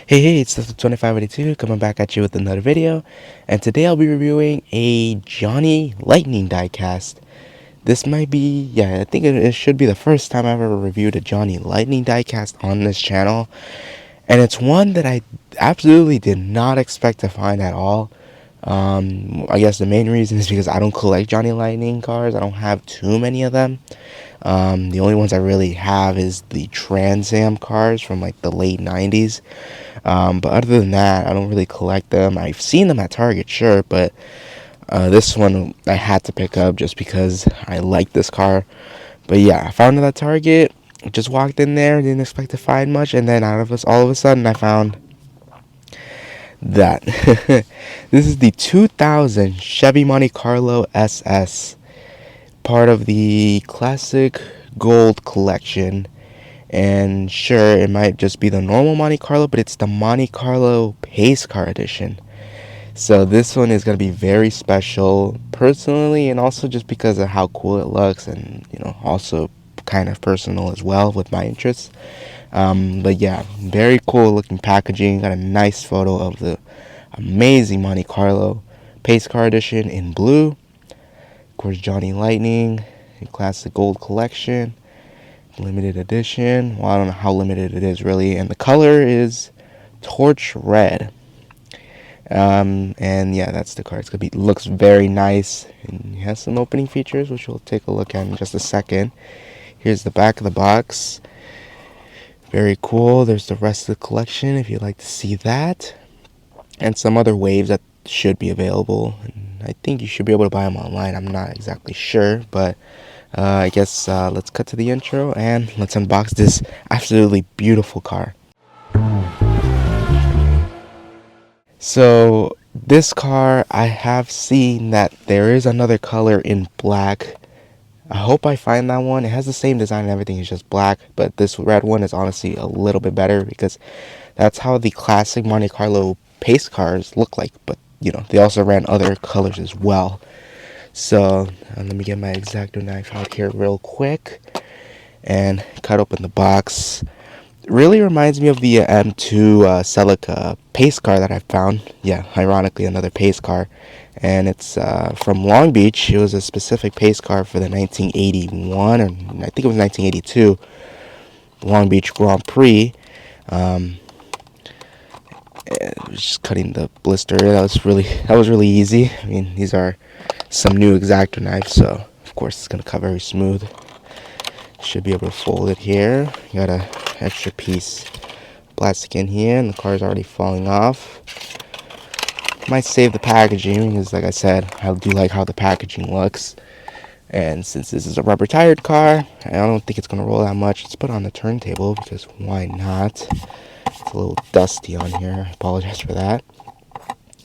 Hey, it's the 2582 coming back at you with another video, and today I'll be reviewing a Johnny Lightning diecast. This might be, I think it should be the first time I've ever reviewed a Johnny Lightning diecast on this channel, and it's one that I absolutely did not expect to find at all. I guess the main reason is because I don't collect Johnny Lightning cars. I don't have too many of them. The only ones I really have is the Trans Am cars from like the late 90s. But other than that, I don't really collect them. I've seen them at Target, sure, but this one I had to pick up just because I like this car. But yeah, I found it at Target. Just walked in there, didn't expect to find much, and then all of a sudden, I found that this is the 2000 Chevy Monte Carlo SS, part of the classic gold collection. And sure, it might just be the normal Monte Carlo, but it's the Monte Carlo Pace Car Edition. So this one is going to be very special personally, and also just because of how cool it looks, and also kind of personal as well with my interests. But yeah, very cool looking packaging. Got a nice photo of the amazing Monte Carlo Pace Car Edition in blue. Of course, Johnny Lightning, classic gold collection. Limited edition. Well, I don't know how limited it is really, and the color is torch red. And yeah, that's the car. Looks very nice, and it has some opening features which we'll take a look at in just a second. Here's the back of the box. Very cool. There's the rest of the collection if you'd like to see that, and some other waves that should be available. And I think you should be able to buy them online. I'm not exactly sure, but I guess let's cut to the intro and let's unbox this absolutely beautiful car. So this car, I have seen that there is another color in black. I hope I find that one. It has the same design and everything, it's just black, but this red one is honestly a little bit better because that's how the classic Monte Carlo pace cars look like, but they also ran other colors as well. So let me get my X-Acto knife out here real quick and cut open the box. It really reminds me of the M2 Celica pace car that I found. Yeah, ironically another pace car, and it's from Long Beach. It was a specific pace car for the 1981, or I think it was 1982 Long Beach Grand Prix. Just cutting the blister. That was really easy. I mean, these are some new X-Acto knives, so of course it's gonna cut very smooth. Should be able to fold it here. You got a extra piece of plastic in here, and the car is already falling off. Might save the packaging because, like I said, I do like how the packaging looks. And since this is a rubber tired car, I don't think it's gonna roll that much. Let's put it on the turntable because why not? It's a little dusty on here. I apologize for that.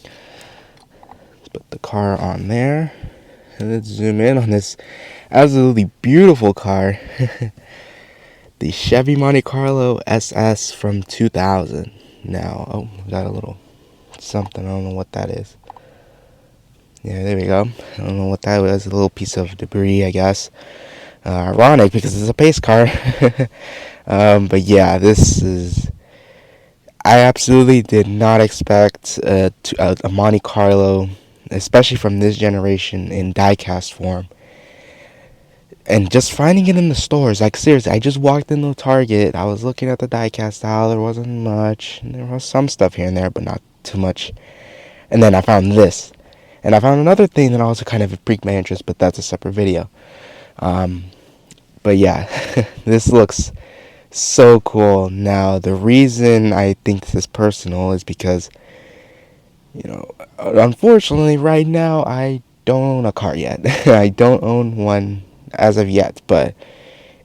Let's put the car on there. And let's zoom in on this absolutely beautiful car. The Chevy Monte Carlo SS from 2000. Now, we got a little something. I don't know what that is. Yeah, there we go. I don't know what that was. A little piece of debris, I guess. Ironic because it's a pace car. But yeah, I absolutely did not expect a Monte Carlo, especially from this generation, in diecast form. And just finding it in the stores, like seriously, I just walked into Target, I was looking at the diecast aisle, there wasn't much, and there was some stuff here and there, but not too much. And then I found this. And I found another thing that also kind of piqued my interest, but that's a separate video. But yeah, this looks so cool. Now, the reason I think this is personal is because, unfortunately, right now, I don't own a car yet. I don't own one as of yet, but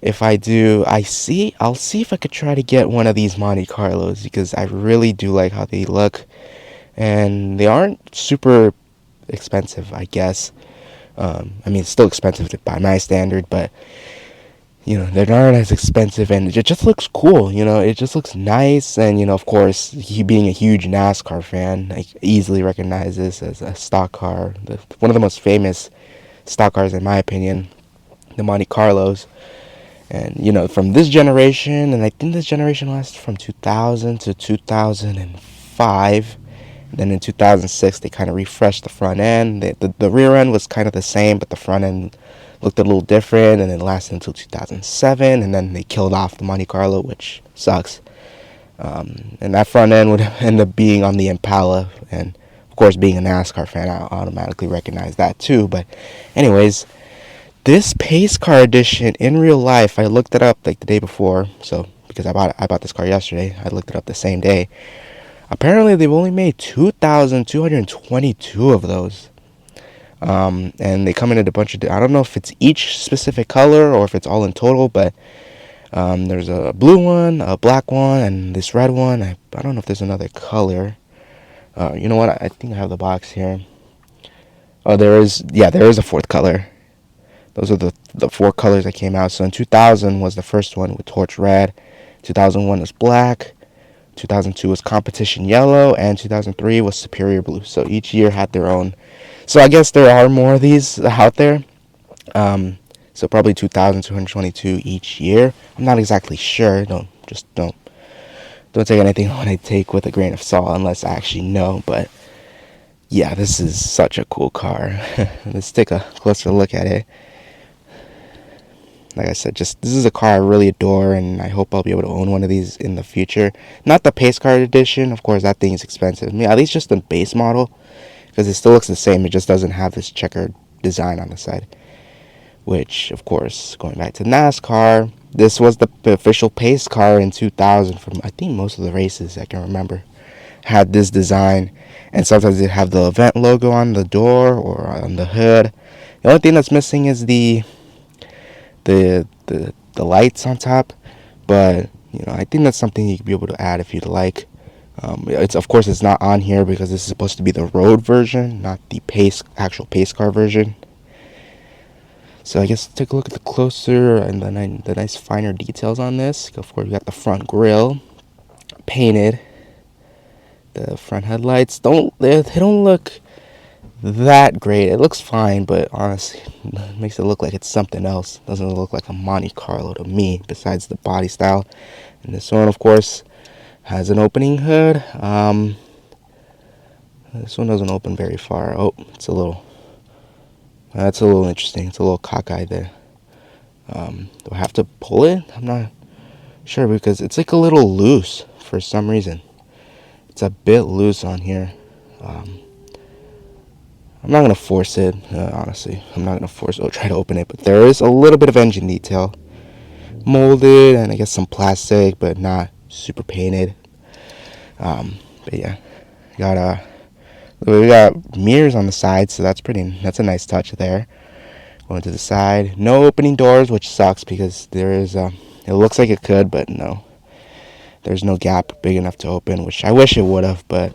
if I do, I'll see if I could try to get one of these Monte Carlos because I really do like how they look, and they aren't super expensive, I guess. I mean, it's still expensive by my standard, but they're not as expensive, and it just looks cool. It just looks nice, and of course, being a huge NASCAR fan, I easily recognize this as a stock car, one of the most famous stock cars in my opinion, the Monte Carlos. And from this generation, and I think this generation lasted from 2000 to 2005. Then in 2006, they kind of refreshed the front end. The rear end was kind of the same, but the front end looked a little different, and it lasted until 2007. And then they killed off the Monte Carlo, which sucks. And that front end would end up being on the Impala, and of course, being a NASCAR fan, I automatically recognize that too. But anyways, this pace car edition in real life, I looked it up like the day before. So because I bought this car yesterday, I looked it up the same day. Apparently, they've only made 2,222 of those. And they come in a bunch of, I don't know if it's each specific color or if it's all in total, but there's a blue one, a black one, and this red one. I don't know if there's another color. You know what? I think I have the box here. Oh, there is a fourth color. Those are the four colors that came out. So in 2000 was the first one with torch red. 2001 was black. 2002 was competition yellow, and 2003 was superior blue. So each year had their own. So I guess there are more of these out there. So probably 2,222 each year. I'm not exactly sure. Don't take anything what I take with a grain of salt unless I actually know. But yeah, this is such a cool car. Let's take a closer look at it. Like I said, this is a car I really adore, and I hope I'll be able to own one of these in the future. Not the pace car edition, of course, that thing is expensive. I mean, at least just the base model, because it still looks the same. It just doesn't have this checkered design on the side. Which, of course, going back to NASCAR, this was the official pace car in 2000 from, I think, most of the races I can remember had this design. And sometimes they have the event logo on the door or on the hood. The only thing that's missing is the lights on top, but I think that's something you could be able to add if you'd like. It's not on here because this is supposed to be the road version, not the actual pace car version. So I guess take a look at the closer and the nice finer details on this. Of course, we got the front grille painted. The front headlights they don't look that great. It looks fine, but honestly, it makes it look like it's something else. It doesn't look like a Monte Carlo to me, besides the body style. And this one, of course, has an opening hood. This one doesn't open very far. Oh, that's a little interesting. It's a little cockeyed there. Do I have to pull it? I'm not sure because it's like a little loose for some reason. It's a bit loose on here. I'm not going to force it, honestly. I'm not going to force it or try to open it, but there is a little bit of engine detail. Molded, and I guess some plastic, but not super painted. But yeah, we got mirrors on the side, so that's a nice touch there. Going to the side, no opening doors, which sucks because there is, it looks like it could, but no. There's no gap big enough to open, which I wish it would have, but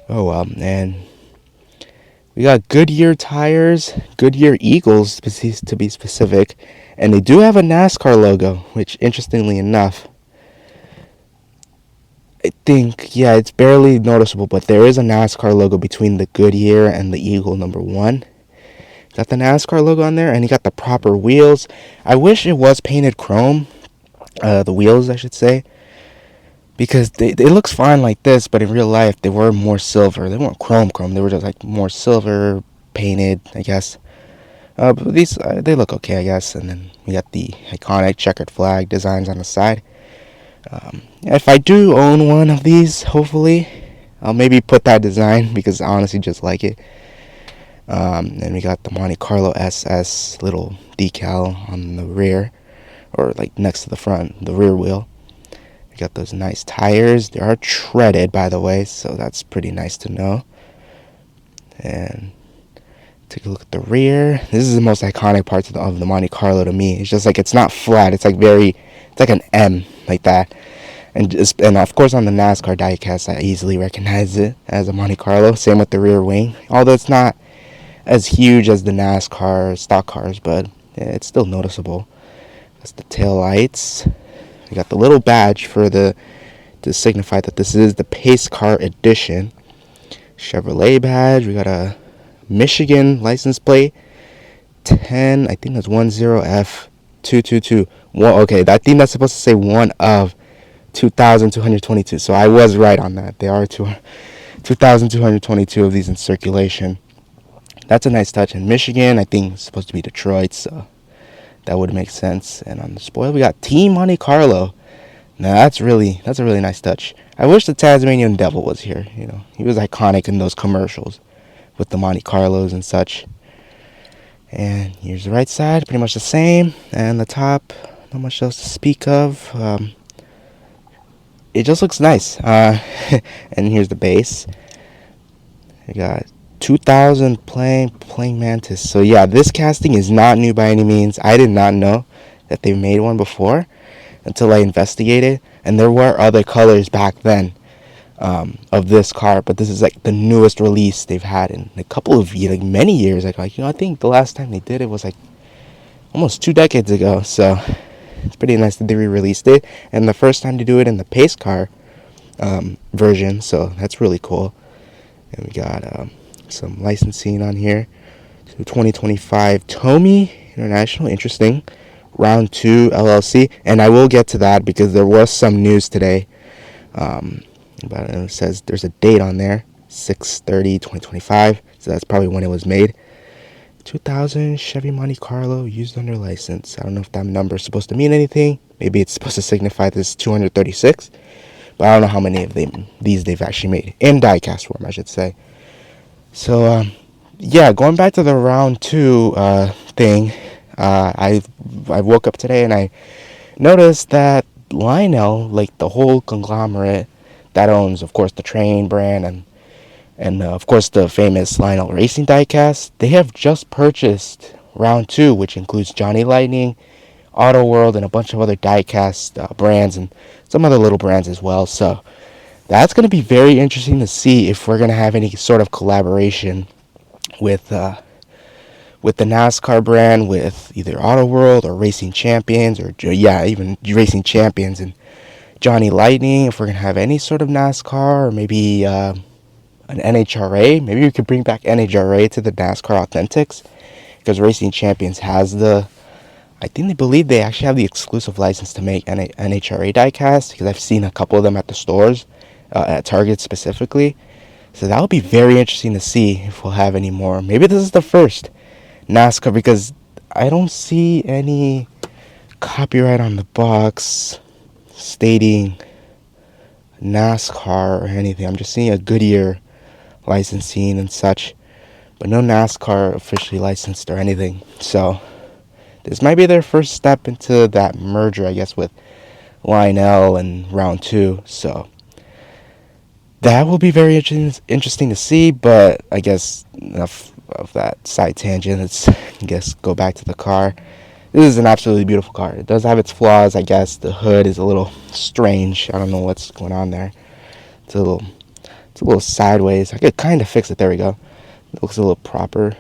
oh well. And we got Goodyear tires, Goodyear Eagles to be specific, and they do have a NASCAR logo, which interestingly enough, I think, yeah, it's barely noticeable, but there is a NASCAR logo between the Goodyear and the Eagle number 1. Got the NASCAR logo on there, and you got the proper wheels. I wish it was painted chrome, the wheels, I should say, because it looks fine like this, but in real life, they were more silver. They weren't chrome. They were just like more silver painted, I guess. But these, they look okay, I guess. And then we got the iconic checkered flag designs on the side. If I do own one of these, hopefully, I'll maybe put that design because I honestly just like it. And we got the Monte Carlo SS little decal on the rear, or like next to the front, the rear wheel. We got those nice tires. They are treaded, by the way, so that's pretty nice to know. And take a look at the rear. This is the most iconic part of the Monte Carlo to me. It's just like it's not flat. It's like an M like that. And of course on the NASCAR diecast, I easily recognize it as a Monte Carlo. Same with the rear wing, although it's not as huge as the NASCAR stock cars, but yeah, it's still noticeable. That's the tail lights. We got the little badge to signify that this is the Pace Car Edition. Chevrolet badge. We got a Michigan license plate. 10, I think that's 10F222. Well, okay, I think that's supposed to say one of 2,222. So I was right on that. There are 2,222 of these in circulation. That's a nice touch. In Michigan, I think it's supposed to be Detroit, so that would make sense. And on the spoil, we got Team Monte Carlo. Now that's a really nice touch. I wish the Tasmanian Devil was here. You know, he was iconic in those commercials with the Monte Carlos and such. And here's the right side, pretty much the same. And the top, not much else to speak of. It just looks nice. And here's the base. We got 2,000 playing mantis. So yeah, this casting is not new by any means. I did not know that they made one before until I investigated, and there were other colors back then of this car, but this is like the newest release they've had in a couple of years, like many years. I think the last time they did it was like almost 2 decades ago. So it's pretty nice that they re-released it, and the first time to do it in the pace car version. So that's really cool. And we got some licensing on here. So 2025 Tomy International, interesting. Round 2 LLC, and I will get to that because there was some news today about it. It says there's a date on there, 6/30/2025, so that's probably when it was made. 2000 Chevy Monte Carlo used under license. I don't know if that number is supposed to mean anything. Maybe it's supposed to signify this 236, but I don't know how many of these they've actually made in diecast form, I should say. So yeah, going back to the round 2 thing. I woke up today and I noticed that Lionel, like the whole conglomerate that owns, of course, the Train brand and of course the famous Lionel Racing diecast, they have just purchased round 2, which includes Johnny Lightning, Auto World, and a bunch of other diecast brands and some other little brands as well. So that's going to be very interesting to see if we're going to have any sort of collaboration with the NASCAR brand, with either Auto World or Racing Champions, or even Racing Champions and Johnny Lightning. If we're gonna have any sort of NASCAR, or maybe an NHRA, maybe we could bring back NHRA to the NASCAR Authentics, because Racing Champions has I think they believe they actually have the exclusive license to make NHRA diecast, because I've seen a couple of them at the stores, at Target specifically. So that would be very interesting to see if we'll have any more. Maybe this is the first NASCAR, because I don't see any copyright on the box stating NASCAR or anything. I'm just seeing a Goodyear licensing and such, but no NASCAR officially licensed or anything. So this might be their first step into that merger, I guess, with Lionel and round 2. So that will be very interesting to see. But I guess enough of that side tangent. Let's, go back to the car. This is an absolutely beautiful car. It does have its flaws, I guess. The hood is a little strange. I don't know what's going on there. It's a little sideways. I could kind of fix it. There we go. It looks a little proper.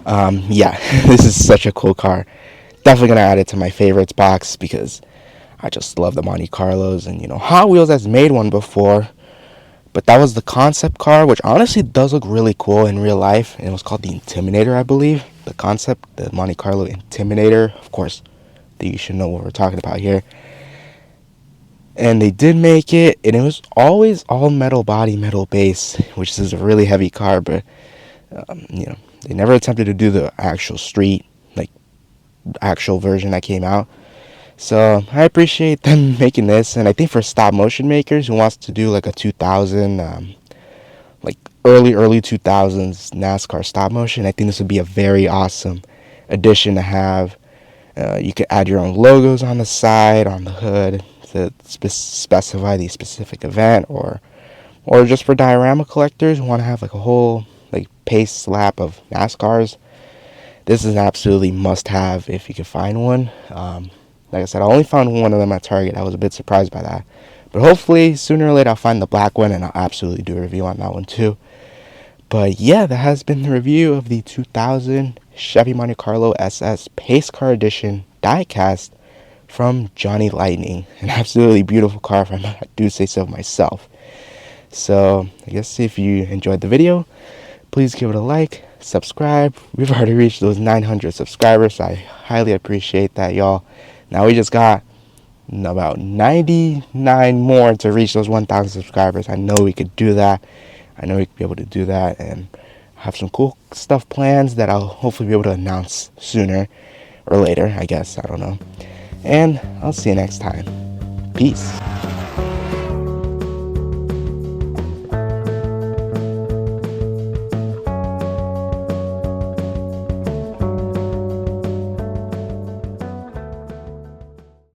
Yeah, this is such a cool car. Definitely gonna add it to my favorites box because I just love the Monte Carlos, and Hot Wheels has made one before. But that was the concept car, which honestly does look really cool in real life. And it was called the Intimidator, I believe. The concept, the Monte Carlo Intimidator. Of course, you should know what we're talking about here. And they did make it, and it was always all metal body, metal base, which is a really heavy car. But, they never attempted to do the actual street, actual version that came out. So I appreciate them making this, and I think for stop motion makers who wants to do a 2000, early 2000s NASCAR stop motion, I think this would be a very awesome addition to have. You could add your own logos on the side, on the hood, to specify the specific event, or just for diorama collectors who want to have a whole pace lap of NASCARs. This is an absolutely must-have if you can find one. Like I said, I only found one of them at Target. I was a bit surprised by that. But hopefully, sooner or later, I'll find the black one, and I'll absolutely do a review on that one too. But yeah, that has been the review of the 2000 Chevy Monte Carlo SS Pace Car Edition diecast from Johnny Lightning. An absolutely beautiful car, if I do say so myself. So, I guess if you enjoyed the video, Please give it a like, subscribe. We've already reached those 900 subscribers, so I highly appreciate that, y'all. Now we just got about 99 more to reach those 1,000 subscribers. I know we could do that. I know we could be able to do that, and have some cool stuff plans that I'll hopefully be able to announce sooner or later, I guess. I don't know. And I'll see you next time. Peace.